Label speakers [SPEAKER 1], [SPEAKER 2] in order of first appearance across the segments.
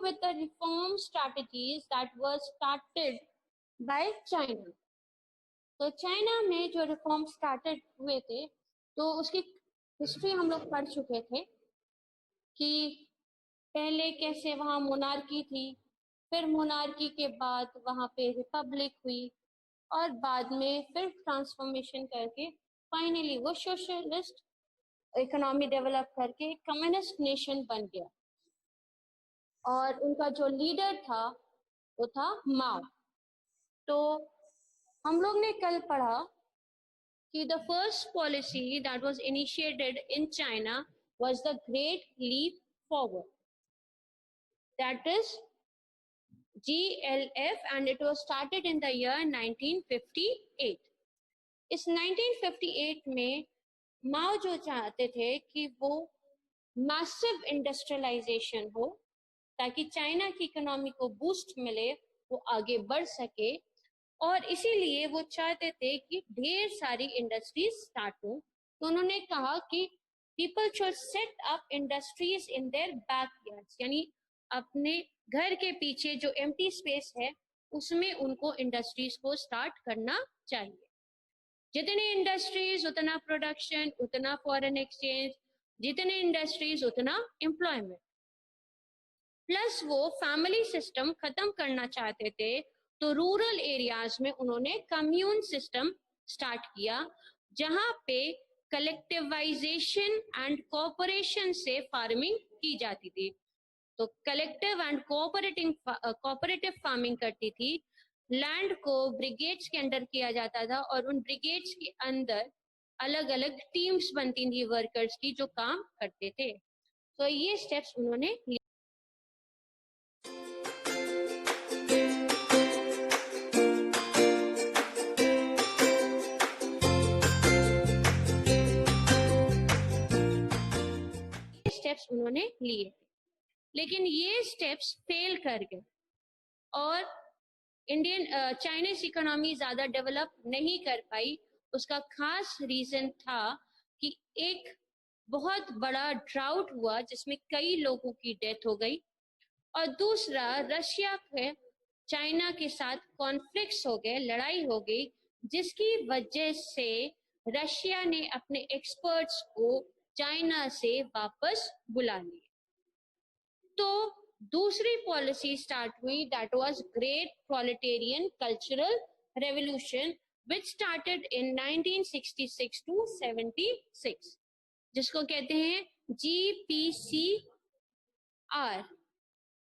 [SPEAKER 1] with the reform strategies that were started by China. तो China में जो reform started हुए थे तो उसकी हिस्ट्री हम लोग पढ़ चुके थे कि पहले कैसे वहाँ मोनार्की थी, फिर मोनार्की के बाद वहाँ पे रिपब्लिक हुई और बाद में फिर ट्रांसफॉर्मेशन करके फाइनली वो सोशलिस्ट इकोनॉमी डेवलप करके कम्युनिस्ट नेशन बन गया। और उनका जो लीडर था वो था माओ। तो हम लोग ने कल पढ़ा कि the first policy that was initiated in China was the great leap forward, that is GLF, and it was started in the year 1958. इस 1958 में माओ जो चाहते थे कि वो मैसिव इंडस्ट्रियलाइजेशन हो ताकि चाइना की इकोनॉमी को बूस्ट मिले, वो आगे बढ़ सके, और इसीलिए वो चाहते थे कि ढेर सारी इंडस्ट्रीज स्टार्ट हो। तो उन्होंने कहा कि people should set up industries in their backyards, यानी अपने घर के पीछे जो एम्प्टी स्पेस है उसमें उनको इंडस्ट्रीज को स्टार्ट करना चाहिए। जितने इंडस्ट्रीज उतना प्रोडक्शन, उतना फॉरेन एक्सचेंज, जितने इंडस्ट्रीज उतना एम्प्लॉयमेंट। प्लस वो फैमिली सिस्टम खत्म करना चाहते थे, तो रूरल एरियाज में उन्होंने कम्यून सिस्टम स्टार्ट किया जहां पे कलेक्टिवाइजेशन एंड कोऑपरेशन से फार्मिंग की जाती थी। तो कलेक्टिव एंड कोऑपरेटिव फार्मिंग करती थी। लैंड को ब्रिगेड्स के अंडर किया जाता था और उन ब्रिगेड्स के अंदर अलग अलग टीम्स बनती थी वर्कर्स की जो काम करते थे। तो ये स्टेप्स उन्होंने लिए। स्टेप्स उन्होंने लिए, लेकिन ये स्टेप्स फेल कर गए और चाइनीज इकोनॉमी ज्यादा डेवलप नहीं कर पाई। उसका खास रीजन था कि एक बहुत बड़ा ड्राउट हुआ जिसमें कई लोगों की डेथ हो गई, और दूसरा रशिया के चाइना के साथ कॉन्फ्लिक्ट्स हो गए, लड़ाई हो गई, जिसकी वजह से रशिया ने अपने एक्सपर्ट्स को चाइना से वापस बुला लिया। तो दूसरी पॉलिसी स्टार्ट हुई, that was great proletarian cultural revolution which started in 1966 to 76, जिसको कहते हैं GPCR,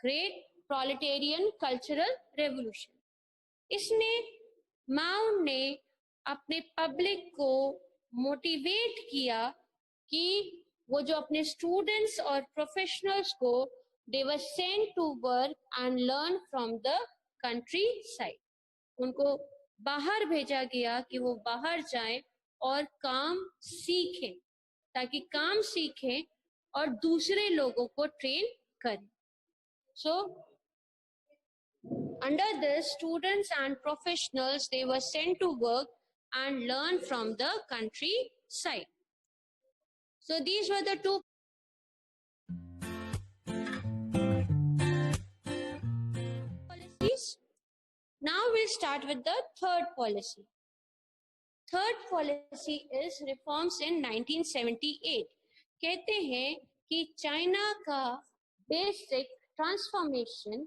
[SPEAKER 1] great proletarian cultural revolution. इसमें माओ ने अपने पब्लिक को मोटिवेट किया कि वो जो अपने स्टूडेंट्स और प्रोफेशनल्स को they were sent to work and learn from the countryside, उनको बाहर भेजा गया कि वो बाहर जाएं और काम सीखें, ताकि काम सीखें और दूसरे लोगों को ट्रेन करें। So under this, students and professionals they were sent to work and learn from the countryside. So these were the two policies. Now we'll start with the third policy. Third policy is reforms in 1978. कहते हैं कि China का basic transformation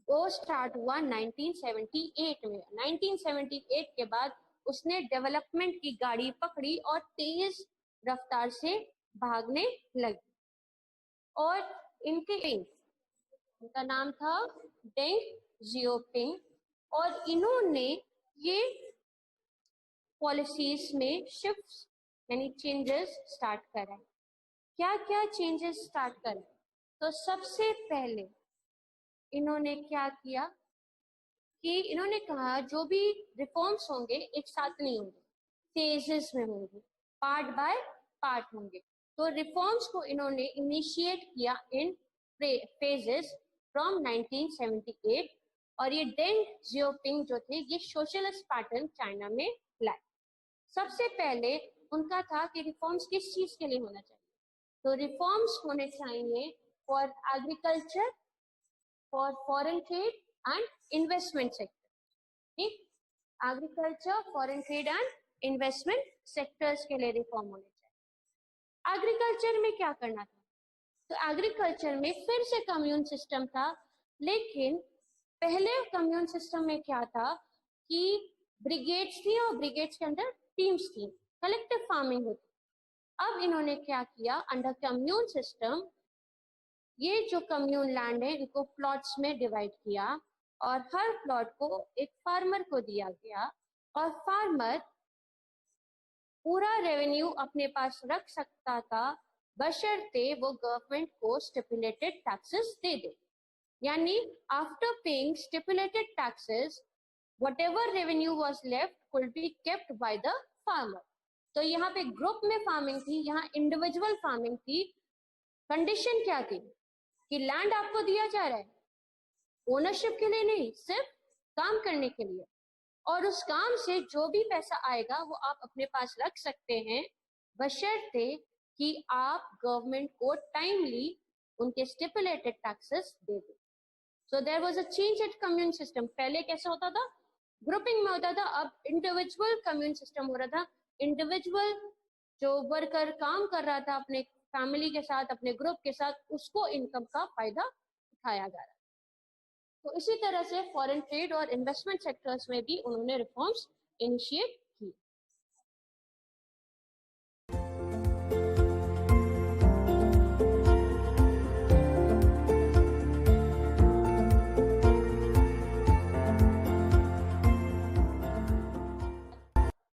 [SPEAKER 1] वो start हुआ 1978 में। 1978 के बाद उसने डेवलपमेंट की गाड़ी पकड़ी और तेज रफ्तार से भागने लगी, और इनका नाम था डेंग जियोपिंग, और इन्होंने ये पॉलिसीज में शिफ्ट यानी चेंजेस स्टार्ट कराए। क्या क्या चेंजेस स्टार्ट कराए? तो सबसे पहले इन्होंने क्या किया कि इन्होंने कहा जो भी रिफॉर्म्स होंगे एक साथ नहीं होंगे, फेजेस में होंगे, पार्ट बाय पार्ट होंगे। तो रिफॉर्म्स को इन्होंने इनिशिएट किया इन फेजेस फ्रॉम 1978, और ये डेंग जियोपिंग जो थे ये सोशलिस्ट पैटर्न चाइना में लाए। सबसे पहले उनका था कि रिफॉर्म्स किस चीज के लिए होना चाहिए? तो रिफॉर्म्स होने चाहिए for agriculture, for foreign trade and investment sector. ठीक, agriculture, foreign trade and investment sectors के लिए रिफॉर्म होने चाहिए। एग्रीकल्चर में क्या करना था? तो एग्रीकल्चर में फिर से कम्यून सिस्टम था, लेकिन पहले कम्यून सिस्टम में क्या था कि ब्रिगेड्स थी और ब्रिगेड्स के अंदर टीम्स थी, कलेक्टिव फार्मिंग होती। अब इन्होंने क्या किया, अंडर कम्यून सिस्टम ये जो कम्यून लैंड है इनको प्लॉट्स में डिवाइड किया और हर प्लॉट को एक फार्मर को दिया गया और फार्मर पूरा रेवेन्यू अपने पास रख सकता था बशर्ते वो गवर्नमेंट को स्टिपुलेटेड टैक्सेस दे दे। यानी after paying stipulated taxes whatever revenue was left could be kept by the farmer। तो यहाँ पे ग्रुप में फार्मिंग थी, यहाँ इंडिविजुअल फार्मिंग थी। कंडीशन क्या थी कि लैंड आपको दिया जा रहा है ओनरशिप के लिए नहीं, सिर्फ काम करने के लिए, और उस काम से जो भी पैसा आएगा वो आप अपने पास रख सकते हैं बशर्ते कि आप गवर्नमेंट को टाइमली उनके स्टिपुलेटेड टैक्सेस दे दें। So there was a change at commune system. पहले कैसा होता था, ग्रुपिंग में होता था, अब इंडिविजुअल कम्यून सिस्टम हो रहा था। इंडिविजुअल जो वर्कर काम कर रहा था अपने फैमिली के साथ, अपने ग्रुप के साथ, उसको इनकम का फायदा उठाया जा रहा है। तो इसी तरह से फॉरेन ट्रेड और इन्वेस्टमेंट सेक्टर्स में भी उन्होंने रिफॉर्म्स इनिशिएट की।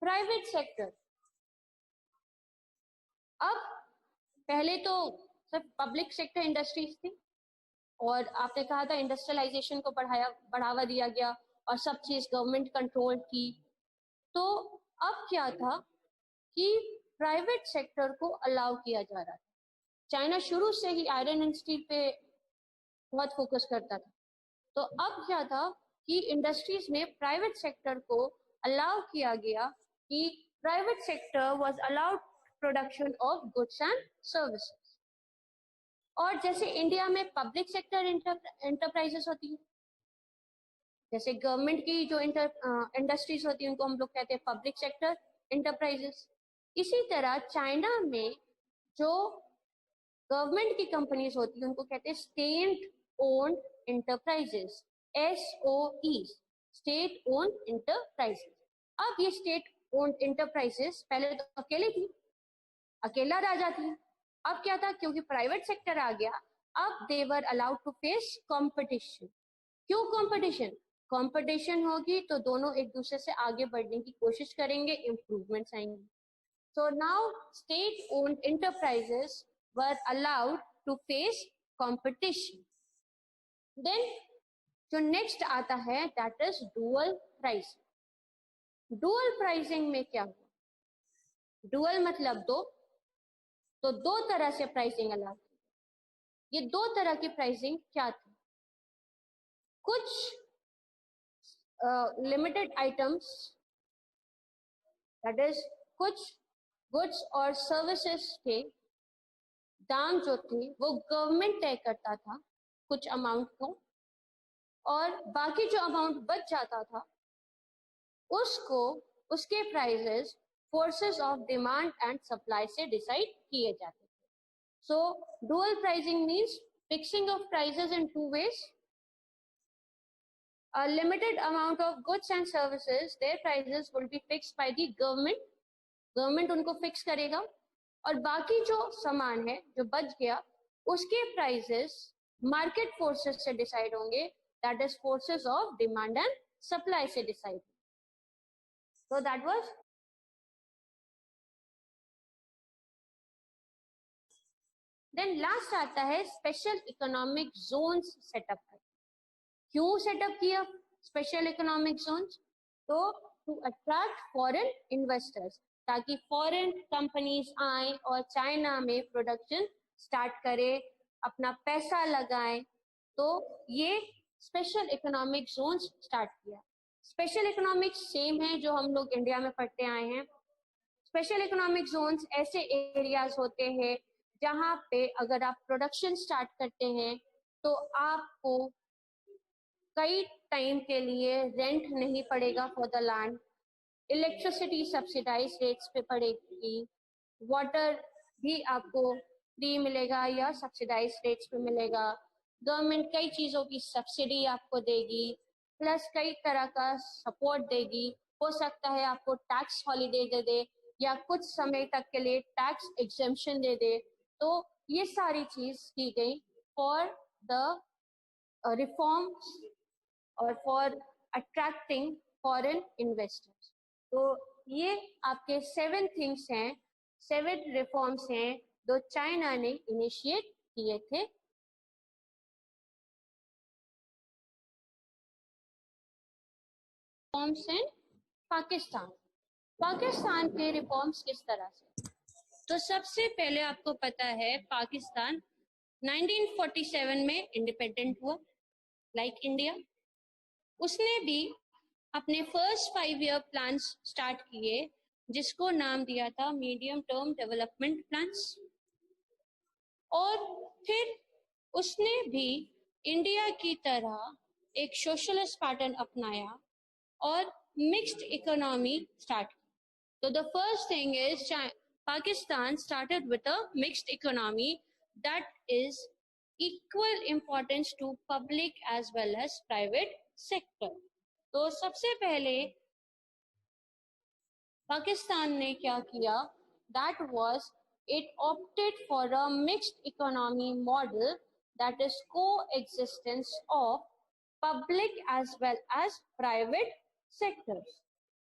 [SPEAKER 1] प्राइवेट सेक्टर, अब पहले तो सिर्फ पब्लिक सेक्टर इंडस्ट्रीज थी और आपने कहा था इंडस्ट्रियलाइजेशन को बढ़ावा दिया गया और सब चीज गवर्नमेंट कंट्रोल की। तो अब क्या था कि प्राइवेट सेक्टर को अलाउ किया जा रहा था। चाइना शुरू से ही आयरन एंड स्टील पे बहुत फोकस करता था, तो अब क्या था कि इंडस्ट्रीज में प्राइवेट सेक्टर को अलाउ किया गया कि private sector was allowed production of goods and services. और जैसे इंडिया में पब्लिक सेक्टर एंटरप्राइजेस होती है, जैसे गवर्नमेंट की जो इंडस्ट्रीज होती है उनको हम लोग कहते हैं पब्लिक सेक्टर एंटरप्राइजेस, इसी तरह चाइना में जो गवर्नमेंट की कंपनीज होती है उनको कहते हैं state owned enterprises, SOE, state owned enterprises. अब ये स्टेट ओन्ड एंटरप्राइजेस पहले तो अकेले थी, अकेला राजा थी। अब क्या था, क्योंकि प्राइवेट सेक्टर आ गया, अब they were allowed to face competition. क्यों कंपटीशन? कंपटीशन होगी तो दोनों एक दूसरे से आगे बढ़ने की कोशिश करेंगे, इंप्रूवमेंट्स आएंगे। So now state-owned enterprises were allowed to face competition. Then जो next आता है that is dual pricing. Dual pricing में क्या हुआ? Dual मतलब दो, तो दो तरह से प्राइसिंग अलग। ये दो तरह की प्राइसिंग क्या थी? कुछ लिमिटेड आइटम्स, दैट इज कुछ गुड्स और सर्विसेज के दाम जो थे वो गवर्नमेंट तय करता था कुछ अमाउंट को, और बाकी जो अमाउंट बच जाता था उसको उसके prices forces of demand and supply से डिसाइड किए जाते थे। So dual pricing means fixing of prices in two ways. A limited amount of goods and services, their prices will be fixed by the government. Government उनको fix करेगा और बाकी जो सामान है जो बच गया उसके प्राइसेस मार्केट फोर्सेस से डिसाइड होंगे, that is forces of demand and supply से decide. So that was then last आता है स्पेशल इकोनॉमिक जोन्स सेटअप कर। क्यों सेटअप किया स्पेशल इकोनॉमिक जोन्स? तो टू अट्रैक्ट फॉरेन इन्वेस्टर्स, ताकि फॉरेन कंपनीज आए और चाइना में प्रोडक्शन स्टार्ट करे, अपना पैसा लगाएं। तो ये स्पेशल इकोनॉमिक जोन्स स्टार्ट किया। स्पेशल इकोनॉमिक सेम है जो हम लोग इंडिया में पढ़ते आए हैं। स्पेशल इकोनॉमिक जोन्स ऐसे एरियाज होते हैं जहाँ पे अगर आप प्रोडक्शन स्टार्ट करते हैं तो आपको कई टाइम के लिए रेंट नहीं पड़ेगा for the land, electricity subsidise rates पे पड़ेगी, वाटर भी आपको फ्री मिलेगा या सब्सिडाइज रेट्स पे मिलेगा, गवर्नमेंट कई चीज़ों की सब्सिडी आपको देगी, प्लस कई तरह का सपोर्ट देगी, हो सकता है आपको टैक्स हॉलीडे दे दे या कुछ समय तक के लिए टैक्स एग्जेम्पशन दे दे। तो ये सारी चीज़ की गई फॉर द रिफॉर्म्स और फॉर अट्रैक्टिंग फॉरेन इन्वेस्टर्स। तो ये आपके 7 थिंग्स हैं, 7 रिफॉर्म्स हैं जो चाइना ने इनिशिएट किए थे। Reforms in Pakistan. पाकिस्तान के रिफॉर्म्स किस तरह से? तो सबसे पहले आपको पता है पाकिस्तान 1947 में इंडिपेंडेंट हुआ, लाइक इंडिया। उसने भी अपने फर्स्ट 5 ईयर प्लान्स स्टार्ट किए जिसको नाम दिया था मीडियम टर्म डेवलपमेंट प्लान्स। और फिर उसने भी इंडिया की तरह एक सोशलिस्ट पैटर्न अपनाया और मिक्स्ड इकोनॉमी स्टार्ट की। So the first thing is Pakistan started with a mixed economy that is equal importance to public as well as private sector. तो सबसे पहले पाकिस्तान ने क्या किया? That was it opted for a mixed economy model, that is coexistence of public as well as private sectors.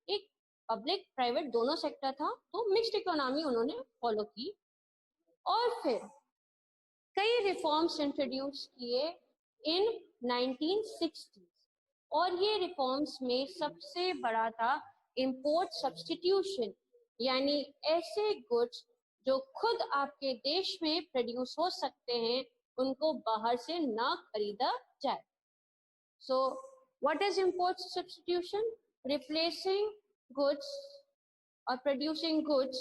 [SPEAKER 1] एक public private दोनों sector था, तो मिक्स्ड इकोनॉमी उन्होंने फॉलो की। और फिर कई रिफॉर्म्स इंट्रोड्यूस किए इन 1960s, और ये रिफॉर्म्स में सबसे बड़ा था इंपोर्ट सब्स्टिट्यूशन, यानी ऐसे गुड्स जो खुद आपके देश में प्रोड्यूस हो सकते हैं उनको बाहर से ना खरीदा जाए। So what is import substitution? Replacing goods or producing goods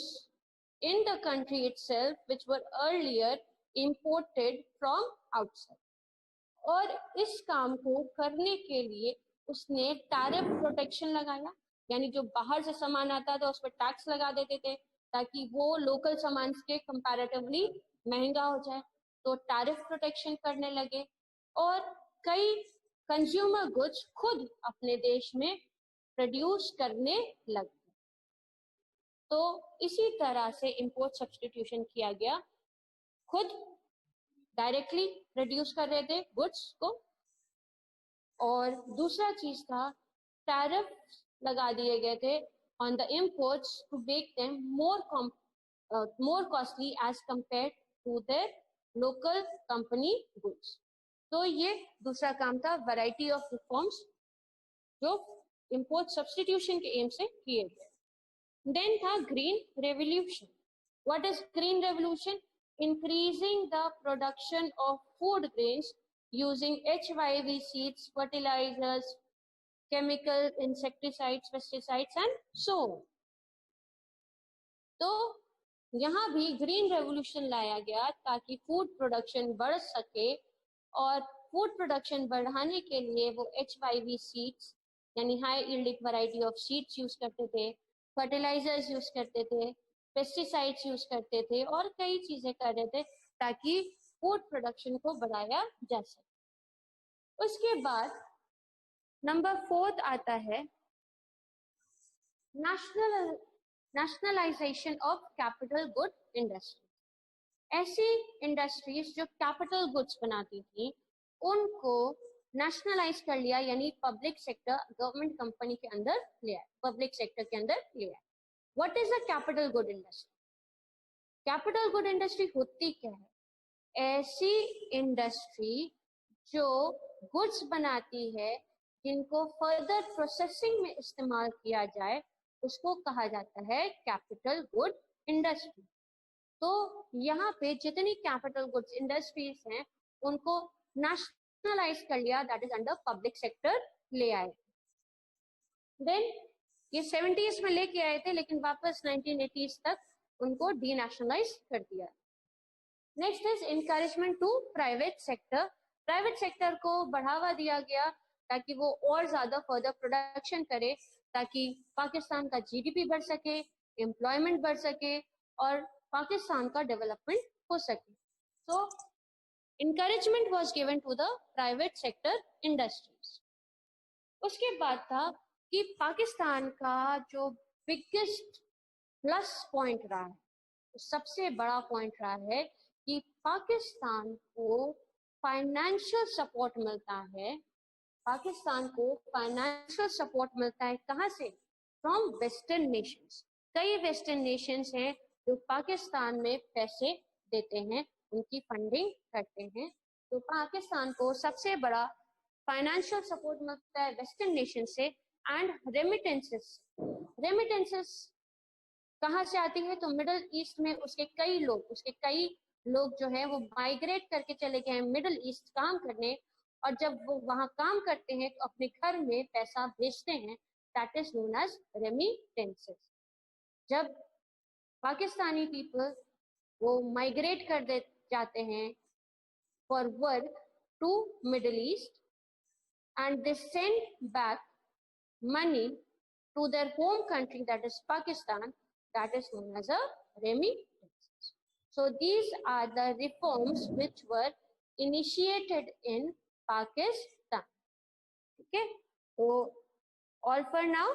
[SPEAKER 1] in the country itself which were earlier imported from outside. और इस काम को करने के लिए उसने टैरिफ प्रोटेक्शन लगाया, यानी जो बाहर से सामान आता था उस पर टैक्स लगा देते थे ताकि वो लोकल सामान के कंपैरेटिवली महंगा हो जाए, तो टैरिफ प्रोटेक्शन करने लगे। और कई कंज्यूमर गुड्स खुद अपने देश में प्रोड्यूस करने लगे। तो इसी तरह से इंपोर्ट सब्स्टिट्यूशन किया गया, खुद डायरेक्टली प्रोड्यूस कर रहे थे गुड्स को। और दूसरा चीज था टैरिफ लगा दिए गए थे on the imports to make them more costly as compare to their local company goods. तो ये दूसरा काम था, वैरायटी ऑफ रिफॉर्म्स जो इंपोर्ट सब्स्टिट्यूशन के एम से किए गए। देन था green revolution. What is green revolution? Increasing the production of food grains using HYV seeds, fertilisers, chemical, insecticides, pesticides and so on. तो यहाँ भी ग्रीन रेवोल्यूशन लाया गया ताकि फूड प्रोडक्शन बढ़ सके, और फूड प्रोडक्शन बढ़ाने के लिए वो HYV सीड्स यानी high yielding variety of seeds use करते थे, फर्टिलाइजर्स यूज करते थे, पेस्टिसाइड्स यूज करते थे और कई चीजें कर रहे थे ताकि फूड प्रोडक्शन को बढ़ाया जा सके। उसके बाद नंबर 4 आता है nationalisation of capital good industry. ऐसी इंडस्ट्रीज जो कैपिटल गुड्स बनाती थी उनको नेशनलाइज कर लिया, यानी पब्लिक सेक्टर गवर्नमेंट कंपनी के अंदर ले आए, पब्लिक सेक्टर के अंदर ले आए। What is a capital good industry? Capital good industry होती क्या है? ऐसी इंडस्ट्री जो गुड्स बनाती है जिनको फर्दर प्रोसेसिंग में इस्तेमाल किया जाए उसको कहा जाता है कैपिटल गुड इंडस्ट्री। तो यहाँ पे जितनी कैपिटल गुड्स इंडस्ट्रीज हैं उनको नेशनलाइज कर लिया, that is under public sector ले आए। देन ये 70s में लेके आए थे लेकिन वापस 1980s तक उनको डीनेशनलाइज कर दिया। Next is encouragement to private sector. Private sector को बढ़ावा दिया गया ताकि वो और ज्यादा फर्दर प्रोडक्शन करे, ताकि पाकिस्तान का जीडीपी बढ़ सके, एम्प्लॉयमेंट बढ़ सके और पाकिस्तान का डेवलपमेंट हो सके। सो encouragement was given to the private sector industries. उसके बाद था कि पाकिस्तान का जो बिगेस्ट प्लस पॉइंट रहा है, सबसे बड़ा पॉइंट रहा है कि पाकिस्तान को फाइनेंशियल सपोर्ट मिलता है। पाकिस्तान को फाइनेंशियल सपोर्ट मिलता है कहाँ से? From western Nations. कई वेस्टर्न नेशंस हैं जो पाकिस्तान में पैसे देते हैं, उनकी फंडिंग करते हैं। तो पाकिस्तान को सबसे बड़ा फाइनेंशियल सपोर्ट मिलता है वेस्टर्न नेशन से। एंड रेमिटेंसेस, रेमिटेंसेस कहाँ से आती है? तो मिडल ईस्ट में उसके कई लोग जो है वो माइग्रेट करके चले गए हैं मिडल ईस्ट काम करने, और जब वो वहाँ काम करते हैं तो अपने घर में पैसा भेजते हैं, that is known as remittances. जब पाकिस्तानी पीपल वो माइग्रेट कर दे जाते हैं for work to middle east and they send back money to their home country, that is Pakistan, that is known as a remittance. So these are the reforms which were initiated in Pakistan. Okay, so all for now.